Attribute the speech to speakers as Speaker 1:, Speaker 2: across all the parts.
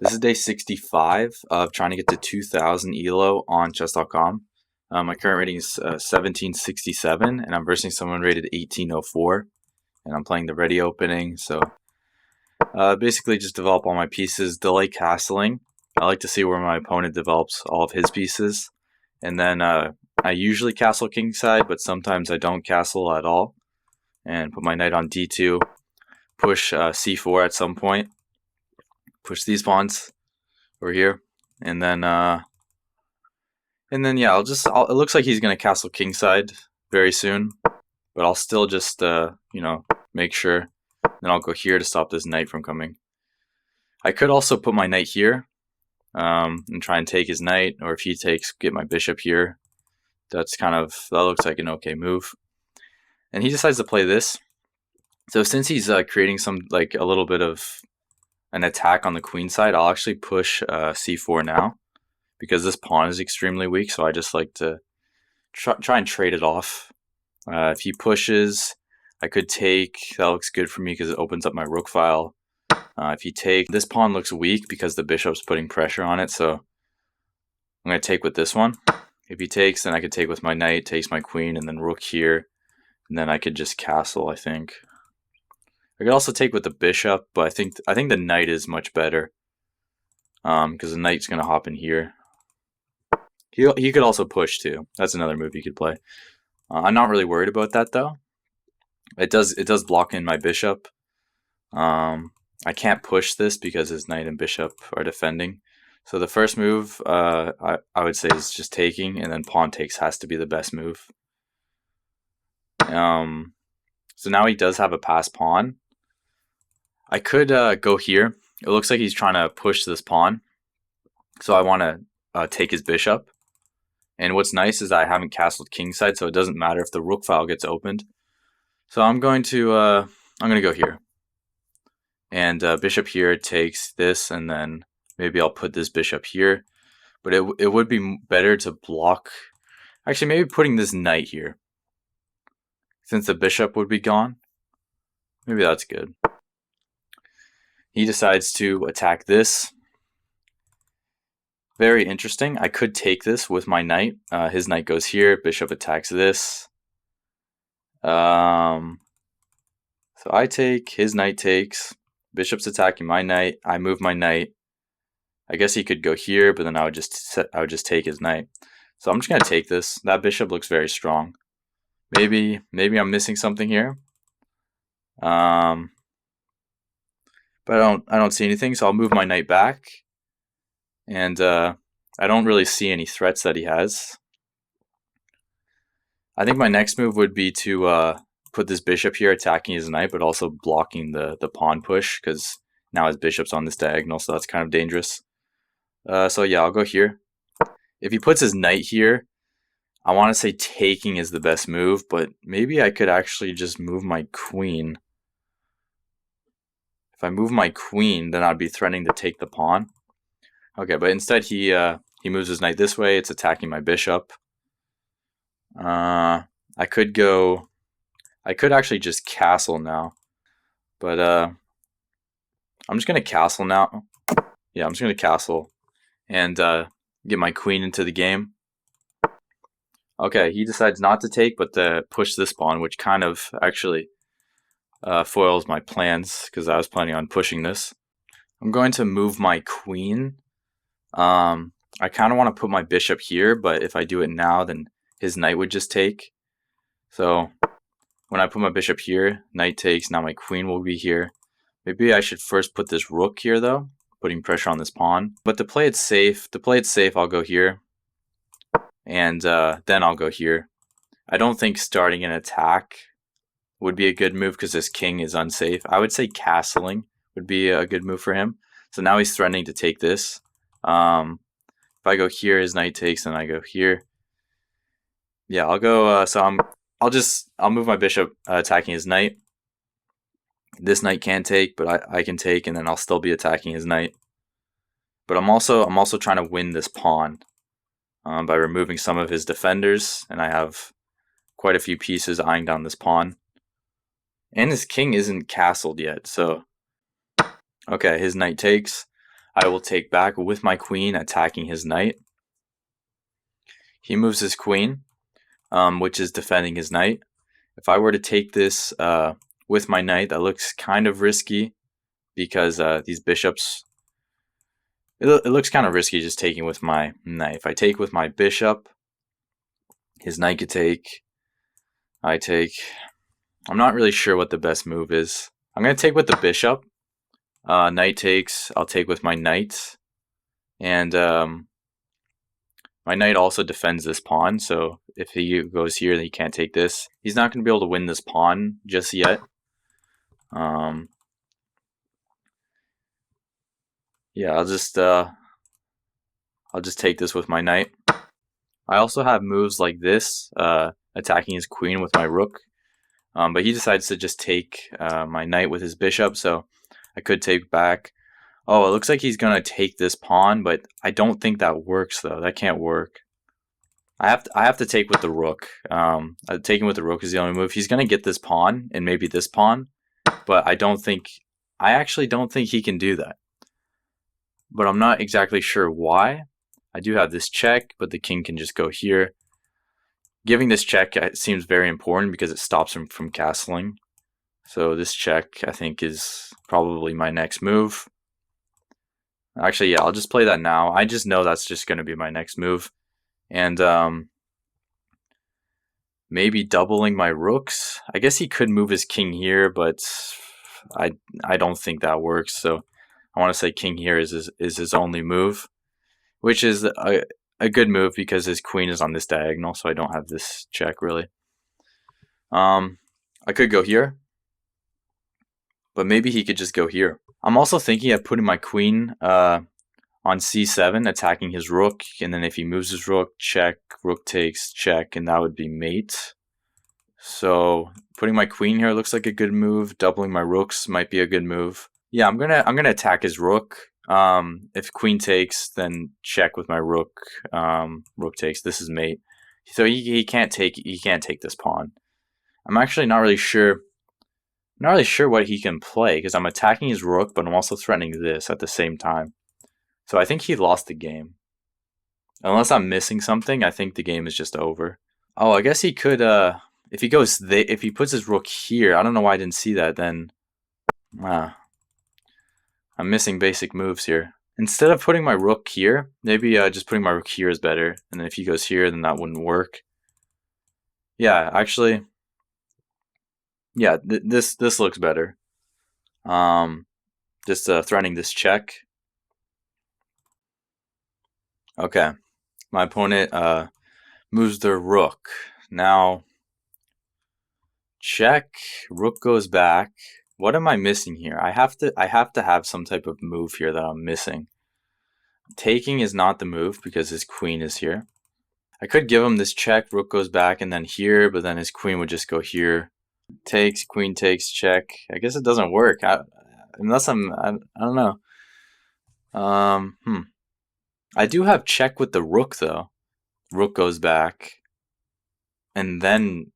Speaker 1: This is day 65 of trying to get to 2000 ELO on chess.com. My current rating is 1767, and I'm versing someone rated 1804, and I'm playing the Réti opening. So basically just develop all my pieces, delay castling. I like to see where my opponent develops all of his pieces, and then I usually castle kingside, but sometimes I don't castle at all, and put my knight on d2, push c4 at some point, push these pawns over here, and then yeah, it looks like he's gonna castle kingside very soon, but I'll still just make sure. Then I'll go here to stop this knight from coming. I could also put my knight here and try and take his knight, or if he takes, get my bishop here. That looks like an okay move. And he decides to play this. So since he's creating a little bit of an attack on the queen side, I'll actually push c4 now, because this pawn is extremely weak, so I just like to try and trade it off. If he pushes, I could take. That looks good for me because it opens up my rook file. If he takes, this pawn looks weak because the bishop's putting pressure on it, so I'm going to take with this one. If he takes, then I could take with my knight, takes my queen, and then rook here, and then I could just castle, I think. I could also take with the bishop, but I think the knight is much better, because the knight's going to hop in here. He could also push too. That's another move he could play. I'm not really worried about that though. It does block in my bishop. I can't push this because his knight and bishop are defending. So the first move I would say is just taking, and then pawn takes has to be the best move. So now he does have a passed pawn. I could go here. It looks like he's trying to push this pawn, so I want to take his bishop. And what's nice is that I haven't castled kingside, so it doesn't matter if the rook file gets opened. So I'm going to go here, and bishop here takes this, and then maybe I'll put this bishop here. But it would be better to block. Actually, maybe putting this knight here, since the bishop would be gone. Maybe that's good. He decides to attack this. Very interesting. I could take this with my knight. His knight goes here. Bishop attacks this. So I take. His knight takes. Bishop's attacking my knight. I move my knight. I guess he could go here, but then I would just take his knight. So I'm just gonna take this. That bishop looks very strong. Maybe I'm missing something here. But I don't see anything. So I'll move my knight back. And I don't really see any threats that he has. I think my next move would be to put this bishop here attacking his knight, but also blocking the pawn push, because now his bishop's on this diagonal, so that's kind of dangerous. So yeah, I'll go here. If he puts his knight here, I want to say taking is the best move, but maybe I could actually just move my queen. If I move my queen, then I'd be threatening to take the pawn. Okay, but instead he moves his knight this way. It's attacking my bishop. I could actually just castle now, but I'm just gonna castle now. Yeah, I'm just gonna castle and get my queen into the game. Okay, he decides not to take, but to push this pawn, which kind of actually foils my plans, because I was planning on pushing this. I'm going to move my queen. I kind of want to put my bishop here, but if I do it now, then his knight would just take. So when I put my bishop here, knight takes, now my queen will be here. Maybe I should first put this rook here though, putting pressure on this pawn. But to play it safe, I'll go here. And then I'll go here. I don't think starting an attack would be a good move because this king is unsafe. I would say castling would be a good move for him. So now he's threatening to take this. If I go here, his knight takes, and I go here. Yeah, I'll go. I'll move my bishop, attacking his knight. This knight can take, but I can take, and then I'll still be attacking his knight. But I'm also trying to win this pawn by removing some of his defenders, and I have quite a few pieces eyeing down this pawn. And his king isn't castled yet, so okay, his knight takes. I will take back with my queen, attacking his knight. He moves his queen, which is defending his knight. If I were to take this with my knight, that looks kind of risky because these bishops. It looks kind of risky just taking with my knight. If I take with my bishop, his knight could take. I take. I'm not really sure what the best move is. I'm going to take with the bishop. Knight takes. I'll take with my knight. And my knight also defends this pawn. So if he goes here, then he can't take this. He's not going to be able to win this pawn just yet. Yeah, I'll just take this with my knight. I also have moves like this, attacking his queen with my rook. But he decides to just take my knight with his bishop, so I could take back. Oh, it looks like he's gonna take this pawn, but I don't think that works though. That can't work. I have to take with the rook. Taking with the rook is the only move. He's gonna get this pawn and maybe this pawn, but I actually don't think he can do that. But I'm not exactly sure why. I do have this check, but the king can just go here. Giving this check seems very important because it stops him from castling. So this check, I think, is probably my next move. Actually, yeah, I'll just play that now. I just know that's just going to be my next move. And maybe doubling my rooks. I guess he could move his king here, but I don't think that works. So I want to say king here is his only move, which is a good move because his queen is on this diagonal, so I don't have this check really. I could go here, but maybe he could just go here. I'm also thinking of putting my queen on c7, attacking his rook, and then if he moves his rook, check, rook takes, check, and that would be mate. So putting my queen here looks like a good move. Doubling my rooks might be a good move. Yeah, I'm gonna attack his rook. If queen takes, then check with my rook. Rook takes. This is mate. So he can't take this pawn. I'm actually not really sure. Not really sure what he can play because I'm attacking his rook, but I'm also threatening this at the same time. So I think he lost the game. Unless I'm missing something, I think the game is just over. Oh, I guess he could. If he puts his rook here, I don't know why I didn't see that. Then, I'm missing basic moves here. Instead of putting my rook here, maybe just putting my rook here is better. And then if he goes here, then that wouldn't work. Yeah, actually, yeah, this looks better. Just threatening this check. Okay, my opponent moves their rook. Now, check. Rook goes back. What am I missing here? I have to have some type of move here that I'm missing. Taking is not the move because his queen is here. I could give him this check, rook goes back, and then here, but then his queen would just go here. Takes, queen takes, check. I guess it doesn't work. Unless I don't know. I do have check with the rook though. Rook goes back. And then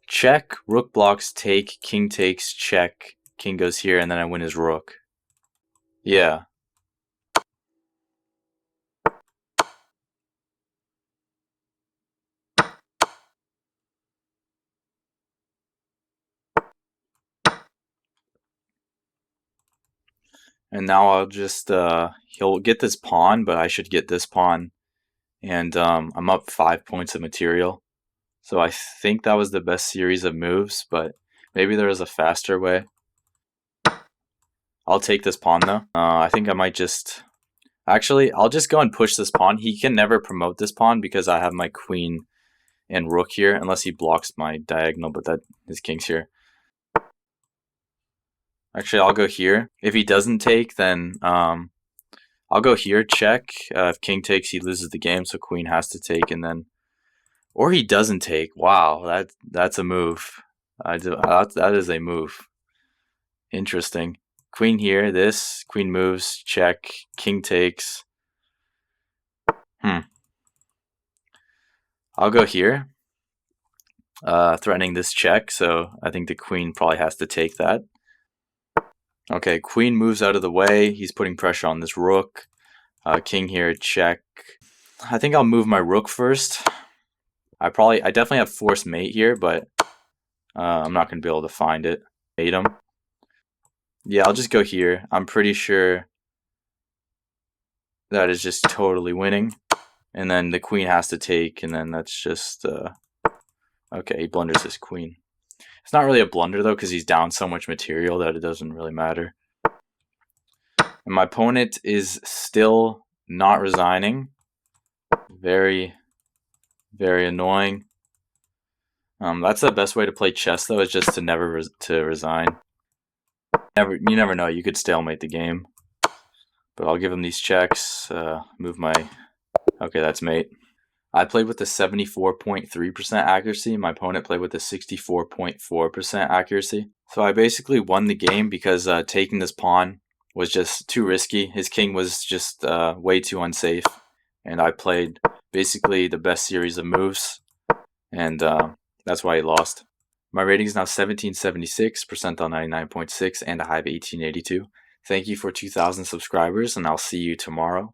Speaker 1: check, rook blocks, take, king takes, check, king goes here, and then I win his rook. Yeah. And now I'll just, he'll get this pawn, but I should get this pawn. And I'm up 5 points of material. So I think that was the best series of moves, but maybe there is a faster way. I'll take this pawn though. I think I might just... Actually, I'll just go and push this pawn. He can never promote this pawn because I have my queen and rook here, unless he blocks my diagonal, but that his king's here. Actually, I'll go here. If he doesn't take, then I'll go here, check. If king takes, he loses the game, so queen has to take, and then... Or he doesn't take. Wow, that's a move. That is a move. Interesting. Queen here, this. Queen moves, check. King takes. I'll go here. Threatening this check, so I think the queen probably has to take that. Okay, queen moves out of the way. He's putting pressure on this rook. King here, check. I think I'll move my rook first. I definitely have forced mate here, but I'm not going to be able to find it. Mate him. Yeah, I'll just go here. I'm pretty sure that is just totally winning. And then the queen has to take, and then that's just... okay, he blunders his queen. It's not really a blunder, though, because he's down so much material that it doesn't really matter. And my opponent is still not resigning. Very, very annoying. That's the best way to play chess, though, is just to never resign. You never know. You could stalemate the game. But I'll give him these checks. Move my... Okay, that's mate. I played with a 74.3% accuracy. My opponent played with a 64.4% accuracy. So I basically won the game because taking this pawn was just too risky. His king was just way too unsafe. And I played basically the best series of moves. And that's why he lost. My rating is now 1776, percentile 99.6, and a high of 1882. Thank you for 2,000 subscribers, and I'll see you tomorrow.